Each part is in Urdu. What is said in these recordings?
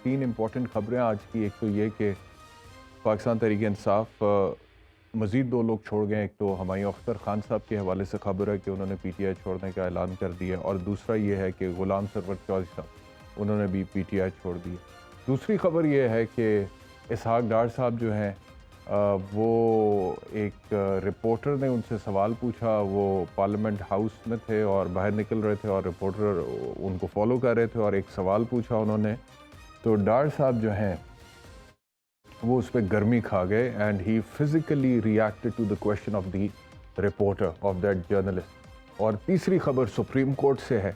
3 امپورٹنٹ خبریں آج کی. ایک تو یہ کہ پاکستان تحریک انصاف مزید 2 لوگ چھوڑ گئے. ایک تو ہمایوں اختر خان صاحب کے حوالے سے خبر ہے کہ انہوں نے پی ٹی آئی چھوڑنے کا اعلان کر دیا, اور دوسرا یہ ہے کہ غلام سرور چودھری صاحب انہوں نے بھی پی ٹی آئی چھوڑ دی. دوسری خبر یہ ہے کہ اسحاق ڈار صاحب جو ہیں وہ ایک رپورٹر نے ان سے سوال پوچھا. وہ پارلیمنٹ ہاؤس میں تھے اور باہر نکل رہے تھے اور رپورٹر ان کو فالو کر رہے تھے اور ایک سوال پوچھا انہوں نے, تو ڈار صاحب جو ہیں وہ اس پہ گرمی کھا گئے and he physically reacted to the question of the reporter of that journalist. اور تیسری خبر سپریم کورٹ سے ہے.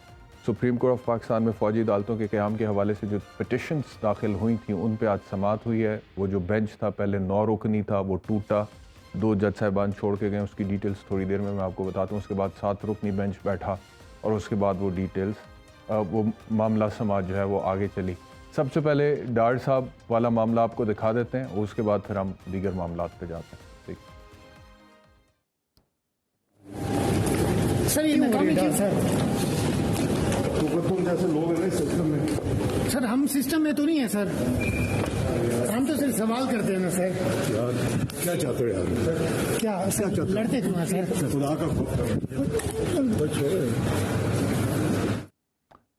سپریم کورٹ آف پاکستان میں فوجی عدالتوں کے قیام کے حوالے سے جو پٹیشنز داخل ہوئی تھیں ان پہ آج سماعت ہوئی ہے. وہ جو بینچ تھا پہلے 9 رکنی تھا وہ ٹوٹا, 2 جج صاحبان چھوڑ کے گئے. اس کی ڈیٹیلز تھوڑی دیر میں آپ کو بتاتا ہوں. اس کے بعد 7 رکنی بینچ بیٹھا اور اس کے بعد وہ ڈیٹیلز وہ معاملہ سماعت جو ہے وہ آگے چلی. سب سے پہلے ڈار صاحب والا معاملہ آپ کو دکھا دیتے ہیں اور اس کے بعد پھر ہم دیگر معاملات پہ جاتے ہیں. سر یہ مقامی جیسے لوگ ہیں سسٹم میں. سر ہم سسٹم میں تو نہیں ہیں سر, ہم تو صرف سوال کرتے ہیں نا سر. کیا چاہتے ہو یار؟ کیا لڑتے کیوں ہیں سر؟ خدا کا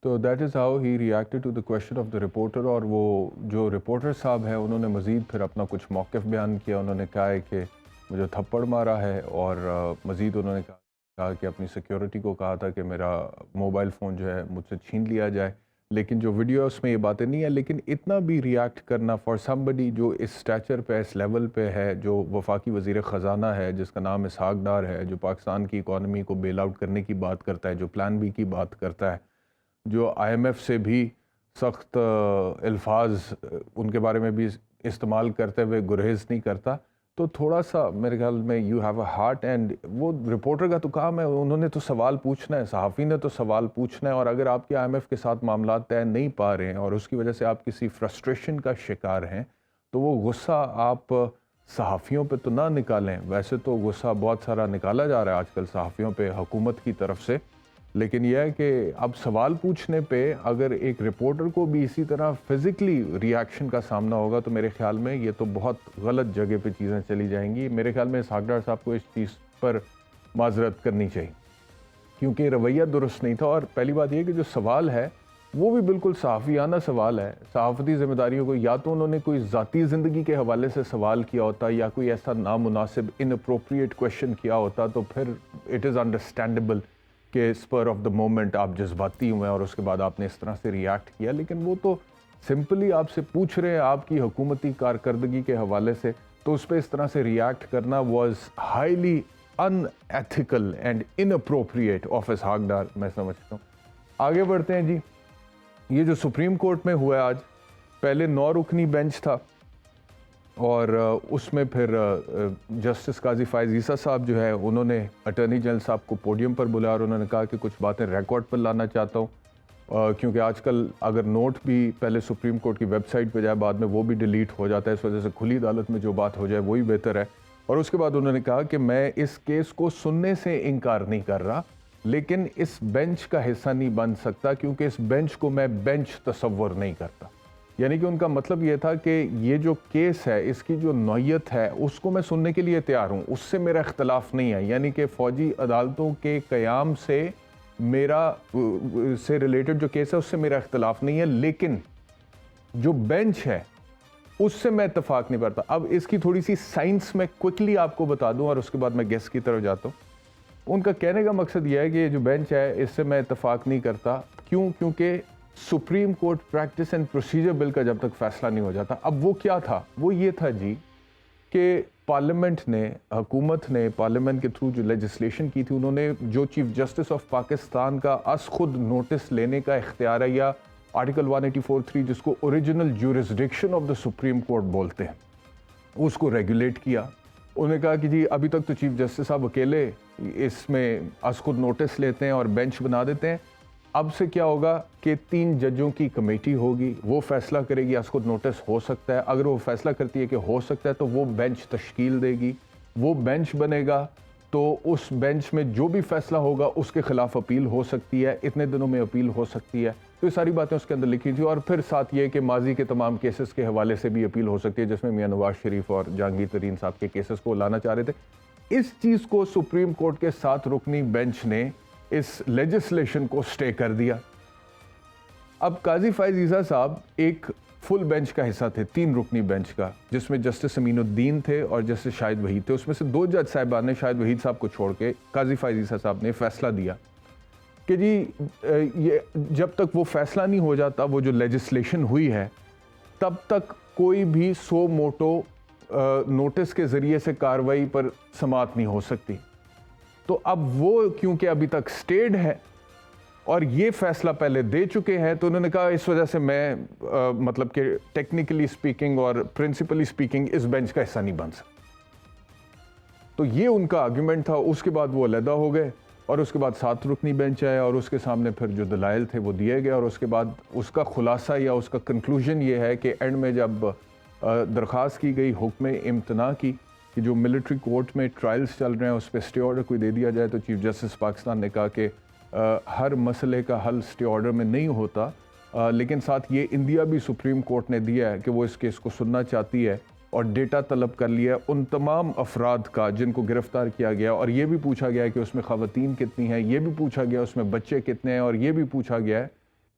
تو that is how he reacted to the question of the reporter. اور وہ جو رپورٹر صاحب ہیں انہوں نے مزید پھر اپنا کچھ موقف بیان کیا. انہوں نے کہا ہے کہ مجھے تھپڑ مارا ہے, اور مزید انہوں نے کہا کہ اپنی سیکیورٹی کو کہا تھا کہ میرا موبائل فون جو ہے مجھ سے چھین لیا جائے. لیکن جو ویڈیو ہے اس میں یہ باتیں نہیں ہیں. لیکن اتنا بھی ریئیکٹ کرنا فار سمبڈی جو اس سٹیچر پہ اس لیول پہ ہے, جو وفاقی وزیر خزانہ ہے جس کا نام اسحاق ڈار ہے, جو پاکستان کی اکانومی کو بیل آؤٹ کرنے کی بات کرتا ہے, جو پلان بی کی بات کرتا ہے, جو آئی ایم ایف سے بھی سخت الفاظ ان کے بارے میں بھی استعمال کرتے ہوئے گریز نہیں کرتا, تو تھوڑا سا میرے خیال میں you have a heart. And وہ رپورٹر کا تو کام ہے, انہوں نے تو سوال پوچھنا ہے, صحافی نے تو سوال پوچھنا ہے. اور اگر آپ کے آئی ایم ایف کے ساتھ معاملات طے نہیں پا رہے ہیں اور اس کی وجہ سے آپ کسی فرسٹریشن کا شکار ہیں, تو وہ غصہ آپ صحافیوں پہ تو نہ نکالیں. ویسے تو غصہ بہت سارا نکالا جا رہا ہے آج کل صحافیوں پہ حکومت کی طرف سے, لیکن یہ ہے کہ اب سوال پوچھنے پہ اگر ایک رپورٹر کو بھی اسی طرح فزیکلی ریاکشن کا سامنا ہوگا تو میرے خیال میں یہ تو بہت غلط جگہ پہ چیزیں چلی جائیں گی. میرے خیال میں اسحاق ڈار صاحب کو اس چیز پر معذرت کرنی چاہیے کیونکہ رویہ درست نہیں تھا. اور پہلی بات یہ کہ جو سوال ہے وہ بھی بالکل صحافیانہ سوال ہے. صحافتی ذمہ داریوں کو یا تو انہوں نے کوئی ذاتی زندگی کے حوالے سے سوال کیا ہوتا یا کوئی ایسا نامناسب اناپروپریٹ کویشچن کیا ہوتا, تو پھر اٹ از انڈرسٹینڈیبل کہ اسپر آف دا مومنٹ آپ جذباتی ہوئے اور اس کے بعد آپ نے اس طرح سے ریئیکٹ کیا. لیکن وہ تو سمپلی آپ سے پوچھ رہے ہیں آپ کی حکومتی کارکردگی کے حوالے سے, تو اس پہ اس طرح سے ریئیکٹ کرنا was highly unethical and inappropriate of Ishaq Dar, میں سمجھتا ہوں. آگے بڑھتے ہیں جی. یہ جو سپریم کورٹ میں ہوا ہے آج, پہلے 9 رکنی بینچ تھا اور اس میں پھر جسٹس قاضی فائز عیسیٰ صاحب جو ہے انہوں نے اٹارنی جنرل صاحب کو پوڈیم پر بلایا اور انہوں نے کہا کہ کچھ باتیں ریکارڈ پر لانا چاہتا ہوں, کیونکہ آج کل اگر نوٹ بھی پہلے سپریم کورٹ کی ویب سائٹ پہ جائے بعد میں وہ بھی ڈیلیٹ ہو جاتا ہے, اس وجہ سے کھلی عدالت میں جو بات ہو جائے وہی بہتر ہے. اور اس کے بعد انہوں نے کہا کہ میں اس کیس کو سننے سے انکار نہیں کر رہا, لیکن اس بینچ کا حصہ نہیں بن سکتا کیونکہ اس بینچ کو میں بینچ تصور نہیں کرتا. یعنی کہ ان کا مطلب یہ تھا کہ یہ جو کیس ہے اس کی جو نوعیت ہے اس کو میں سننے کے لیے تیار ہوں, اس سے میرا اختلاف نہیں ہے. یعنی کہ فوجی عدالتوں کے قیام سے سے ریلیٹڈ جو کیس ہے اس سے میرا اختلاف نہیں ہے, لیکن جو بینچ ہے اس سے میں اتفاق نہیں کرتا. اب اس کی تھوڑی سی سائنس میں کوئکلی آپ کو بتا دوں اور اس کے بعد میں گیس کی طرف جاتا ہوں. ان کا کہنے کا مقصد یہ ہے کہ یہ جو بینچ ہے اس سے میں اتفاق نہیں کرتا. کیوں؟ کیونکہ supreme court practice and procedure bill کا جب تک فیصلہ نہیں ہو جاتا. اب وہ کیا تھا؟ وہ یہ تھا جی کہ پارلیمنٹ نے, حکومت نے پارلیمنٹ کے تھرو جو لیجسلیشن کی تھی, انہوں نے جو چیف جسٹس آف پاکستان کا از خود نوٹس لینے کا اختیار ہے, یا آرٹیکل 184(3 جس کو original jurisdiction of the supreme court بولتے ہیں, اس کو ریگولیٹ کیا. انہوں نے کہا کہ جی ابھی تک تو چیف جسٹس صاحب اکیلے اس میں از خود نوٹس لیتے ہیں اور بینچ بنا دیتے ہیں. اب سے کیا ہوگا کہ 3 ججوں کی کمیٹی ہوگی, وہ فیصلہ کرے گی از خود نوٹس ہو سکتا ہے. اگر وہ فیصلہ کرتی ہے کہ ہو سکتا ہے تو وہ بینچ تشکیل دے گی, وہ بینچ بنے گا, تو اس بینچ میں جو بھی فیصلہ ہوگا اس کے خلاف اپیل ہو سکتی ہے, اتنے دنوں میں اپیل ہو سکتی ہے. تو یہ ساری باتیں اس کے اندر لکھی تھی، اور پھر ساتھ یہ کہ ماضی کے تمام کیسز کے حوالے سے بھی اپیل ہو سکتی ہے، جس میں میاں نواز شریف اور جہانگیر ترین صاحب کے کیسز کو لانا چاہ رہے تھے۔ اس چیز کو سپریم کورٹ کے 7 رکنی بینچ نے اس لیجسلیشن کو سٹے کر دیا۔ اب قاضی فائز عیسیٰ صاحب ایک فل بینچ کا حصہ تھے، 3 رکنی بینچ کا، جس میں جسٹس امین الدین تھے اور جسٹس شاہد وحید تھے۔ اس میں سے 2 جج صاحبان نے شاہد وحید صاحب کو چھوڑ کے قاضی فائز عیسیٰ صاحب نے فیصلہ دیا کہ جی یہ جب تک وہ فیصلہ نہیں ہو جاتا، وہ جو لیجسلیشن ہوئی ہے، تب تک کوئی بھی سو موٹو نوٹس کے ذریعے سے کارروائی پر سماعت نہیں ہو سکتی۔ تو اب وہ کیونکہ ابھی تک سٹیڈ ہے اور یہ فیصلہ پہلے دے چکے ہیں، تو انہوں نے کہا اس وجہ سے میں مطلب کہ ٹیکنیکلی سپیکنگ اور پرنسپلی سپیکنگ اس بینچ کا حصہ نہیں بن سکتا۔ تو یہ ان کا آرگیومنٹ تھا۔ اس کے بعد وہ علیحدہ ہو گئے اور اس کے بعد 7 رکنی بینچ آئے اور اس کے سامنے پھر جو دلائل تھے وہ دیے گئے، اور اس کے بعد اس کا خلاصہ یا اس کا کنکلوژن یہ ہے کہ اینڈ میں جب درخواست کی گئی حکم امتناع کی کہ جو ملٹری کورٹ میں ٹرائلز چل رہے ہیں اس پہ اسٹے آرڈر کوئی دے دیا جائے، تو چیف جسٹس پاکستان نے کہا کہ ہر مسئلے کا حل اسٹے آرڈر میں نہیں ہوتا، لیکن ساتھ یہ انڈیا بھی سپریم کورٹ نے دیا ہے کہ وہ اس کیس کو سننا چاہتی ہے، اور ڈیٹا طلب کر لیا ان تمام افراد کا جن کو گرفتار کیا گیا، اور یہ بھی پوچھا گیا ہے کہ اس میں خواتین کتنی ہیں، یہ بھی پوچھا گیا اس میں بچے کتنے ہیں، اور یہ بھی پوچھا گیا ہے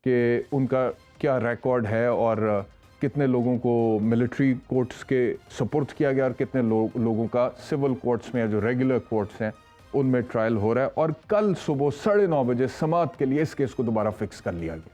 کہ ان کا کیا ریکارڈ ہے اور کتنے لوگوں کو ملٹری کورٹس کے سپرد کیا گیا اور کتنے لوگوں کا سول کورٹس میں یا جو ریگولر کورٹس ہیں ان میں ٹرائل ہو رہا ہے۔ اور کل صبح 9:30 بجے سماعت کے لیے اس کیس کو دوبارہ فکس کر لیا گیا۔